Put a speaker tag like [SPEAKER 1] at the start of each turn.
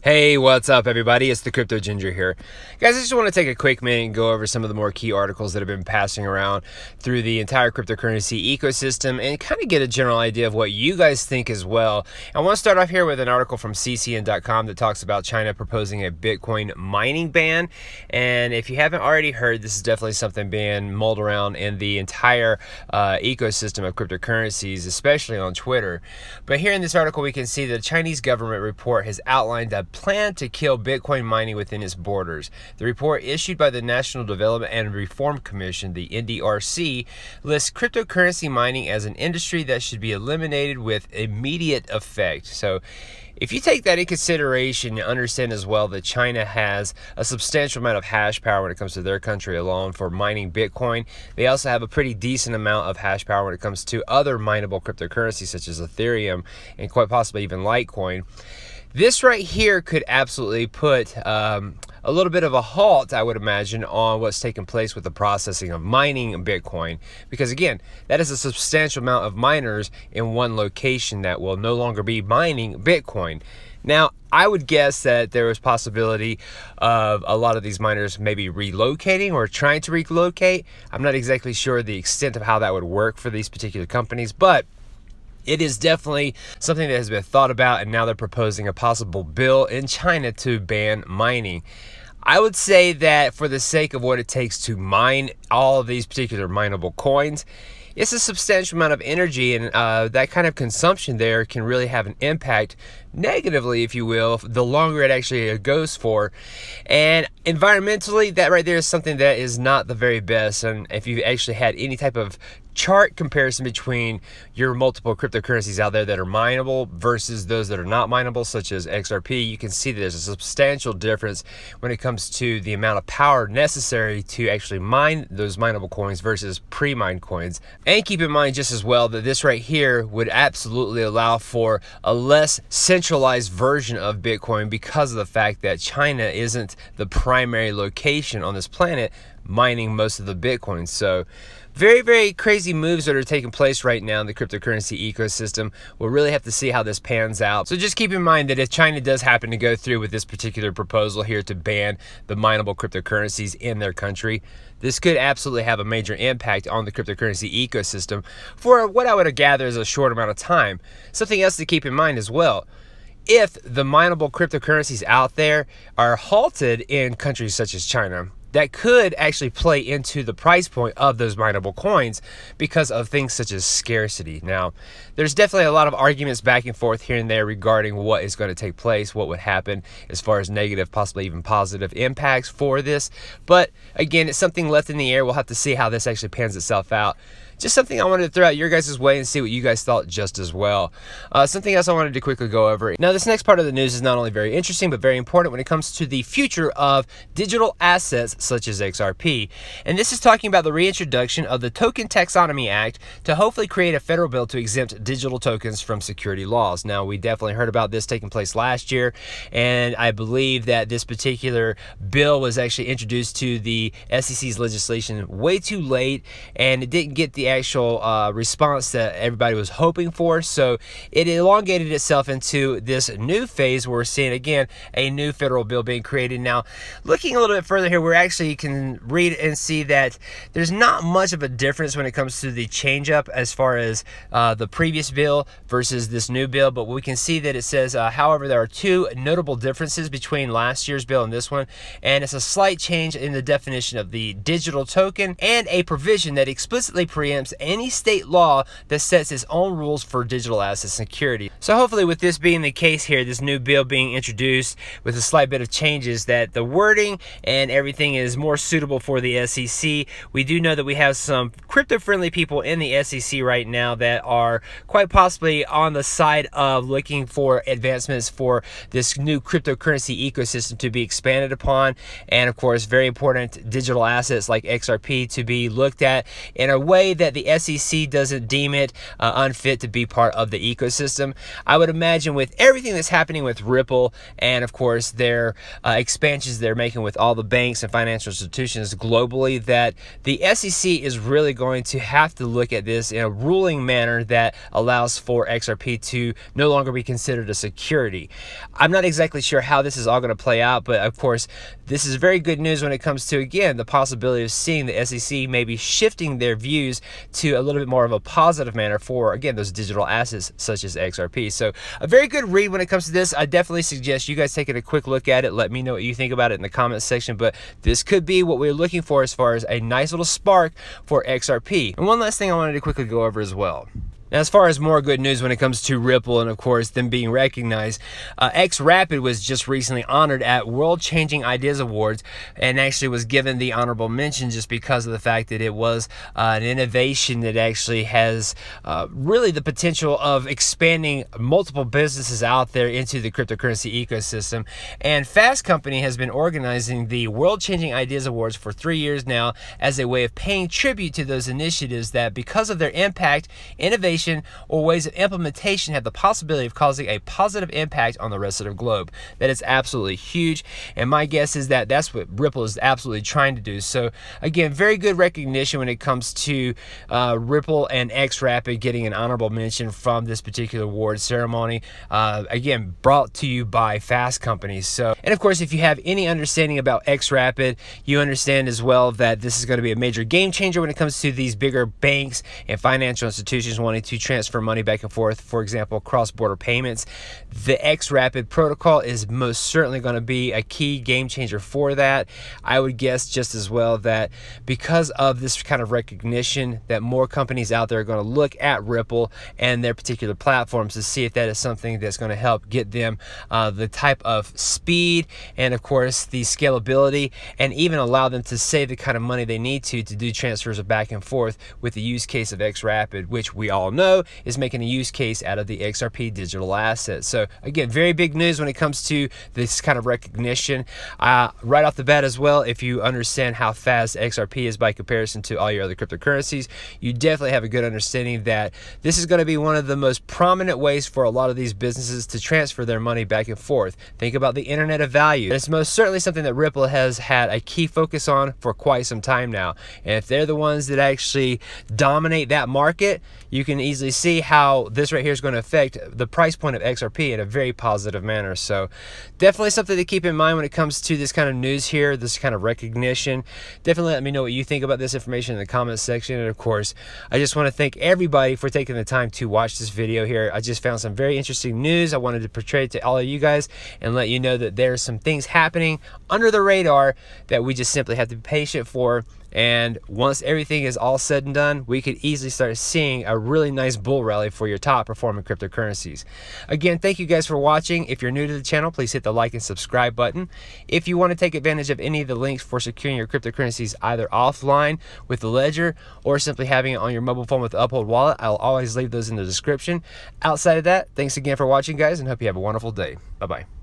[SPEAKER 1] Hey, what's up everybody? It's the Crypto Ginger here. Guys, I just want to take a quick minute and go over some of the more key articles that have been passing around through the entire cryptocurrency ecosystem and kind of get a general idea of what you guys think as well. I want to start off here with an article from ccn.com that talks about China proposing a Bitcoin mining ban. And if you haven't already heard, this is definitely something being mulled around in the entire ecosystem of cryptocurrencies, especially on Twitter. But here in this article, we can see that the Chinese government report has outlined a plan to kill Bitcoin mining within its borders. The report, issued by the National Development and Reform Commission, the NDRC, lists cryptocurrency mining as an industry that should be eliminated with immediate effect. So if you take that in consideration, you understand as well that China has a substantial amount of hash power when it comes to their country alone for mining Bitcoin. They also have a pretty decent amount of hash power when it comes to other mineable cryptocurrencies such as Ethereum and quite possibly even Litecoin. This right here could absolutely put a little bit of a halt, I would imagine, on what's taking place with the processing of mining Bitcoin. Because again, that is a substantial amount of miners in one location that will no longer be mining Bitcoin. Now, I would guess that there is possibility of a lot of these miners maybe relocating or trying to relocate. I'm not exactly sure the extent of how that would work for these particular companies, but it is definitely something that has been thought about, and now they're proposing a possible bill in China to ban mining. I would say that for the sake of what it takes to mine all of these particular mineable coins, it's a substantial amount of energy, and that kind of consumption there can really have an impact negatively, if you will, the longer it actually goes for. And environmentally, that right there is something that is not the very best. And if you actually had any type of chart comparison between your multiple cryptocurrencies out there that are mineable versus those that are not mineable, such as xRapid, you can see that there's a substantial difference when it comes to the amount of power necessary to actually mine those mineable coins versus pre-mined coins. And keep in mind just as well that this right here would absolutely allow for a less centralized version of Bitcoin because of the fact that China isn't the primary location on this planet mining most of the Bitcoin. So very, very crazy moves that are taking place right now in the cryptocurrency ecosystem. We'll really have to see how this pans out. So just keep in mind that if China does happen to go through with this particular proposal here to ban the mineable cryptocurrencies in their country, this could absolutely have a major impact on the cryptocurrency ecosystem for what I would gather is a short amount of time. Something else to keep in mind as well: if the mineable cryptocurrencies out there are halted in countries such as China, that could actually play into the price point of those mineable coins because of things such as scarcity. Now, there's definitely a lot of arguments back and forth here and there regarding what is going to take place, what would happen as far as negative, possibly even positive impacts for this. But again, it's something left in the air. We'll have to see how this actually pans itself out. Just something I wanted to throw out your guys' way and see what you guys thought just as well. Something else I wanted to quickly go over. Now, this next part of the news is not only very interesting, but very important when it comes to the future of digital assets such as xRP. And this is talking about the reintroduction of the Token Taxonomy Act to hopefully create a federal bill to exempt digital tokens from security laws. Now, we definitely heard about this taking place last year, and I believe that this particular bill was actually introduced to the SEC's legislation way too late, and it didn't get the actual response that everybody was hoping for. So it elongated itself into this new phase where we're seeing again a new federal bill being created. Now, looking a little bit further here, we actually can read and see that there's not much of a difference when it comes to the change up as far as the previous bill versus this new bill. But we can see that it says, however, there are two notable differences between last year's bill and this one, and it's a slight change in the definition of the digital token and a provision that explicitly preempts any state law that sets its own rules for digital asset security. So hopefully with this being the case here, this new bill being introduced with a slight bit of changes, that the wording and everything is more suitable for the SEC. We do know that we have some crypto-friendly people in the SEC right now that are quite possibly on the side of looking for advancements for this new cryptocurrency ecosystem to be expanded upon, and of course very important digital assets like xRP to be looked at in a way that that the SEC doesn't deem it unfit to be part of the ecosystem. I would imagine with everything that's happening with Ripple and of course their expansions they're making with all the banks and financial institutions globally, that the SEC is really going to have to look at this in a ruling manner that allows for XRP to no longer be considered a security. I'm not exactly sure how this is all going to play out, but of course this is very good news when it comes to, again, the possibility of seeing the SEC maybe shifting their views to a little bit more of a positive manner for, again, those digital assets such as XRP. So a very good read when it comes to this. I definitely suggest you guys taking a quick look at it. Let me know what you think about it in the comments section, but this could be what we're looking for as far as a nice little spark for XRP. And one last thing I wanted to quickly go over as well. Now, as far as more good news when it comes to Ripple and, of course, them being recognized, xRapid was just recently honored at World Changing Ideas Awards and actually was given the honorable mention just because of the fact that it was an innovation that actually has really the potential of expanding multiple businesses out there into the cryptocurrency ecosystem. And Fast Company has been organizing the World Changing Ideas Awards for 3 years now as a way of paying tribute to those initiatives that, because of their impact, innovation, or ways of implementation, have the possibility of causing a positive impact on the rest of the globe. That is absolutely huge, and my guess is that that's what Ripple is absolutely trying to do. So again, very good recognition when it comes to Ripple and xRapid getting an honorable mention from this particular award ceremony, again brought to you by Fast Company. So, and of course, if you have any understanding about xRapid, you understand as well that this is going to be a major game changer when it comes to these bigger banks and financial institutions wanting to transfer money back and forth, for example, cross-border payments. The xRapid protocol is most certainly going to be a key game changer for that. I would guess just as well that because of this kind of recognition, that more companies out there are going to look at Ripple and their particular platforms to see if that is something that's going to help get them the type of speed and, of course, the scalability, and even allow them to save the kind of money they need to do transfers of back and forth with the use case of xRapid, which we all know is making a use case out of the XRP digital asset. So again, very big news when it comes to this kind of recognition. Right off the bat as well, if you understand how fast XRP is by comparison to all your other cryptocurrencies, you definitely have a good understanding that this is going to be one of the most prominent ways for a lot of these businesses to transfer their money back and forth. Think about the internet of value. It's most certainly something that Ripple has had a key focus on for quite some time now. And if they're the ones that actually dominate that market, you can easily see how this right here is going to affect the price point of XRP in a very positive manner. So definitely something to keep in mind when it comes to this kind of news here, this kind of recognition. Definitely let me know what you think about this information in the comments section. And of course, I just want to thank everybody for taking the time to watch this video here. I just found some very interesting news. I wanted to portray it to all of you guys and let you know that there's some things happening under the radar that we just simply have to be patient for. And once everything is all said and done, we could easily start seeing a really nice bull rally for your top performing cryptocurrencies. Again, thank you guys for watching. If you're new to the channel, please hit the like and subscribe button. If you want to take advantage of any of the links for securing your cryptocurrencies either offline with the Ledger or simply having it on your mobile phone with the Uphold wallet, I'll always leave those in the description. Outside of that, thanks again for watching, guys, and hope you have a wonderful day. Bye-bye.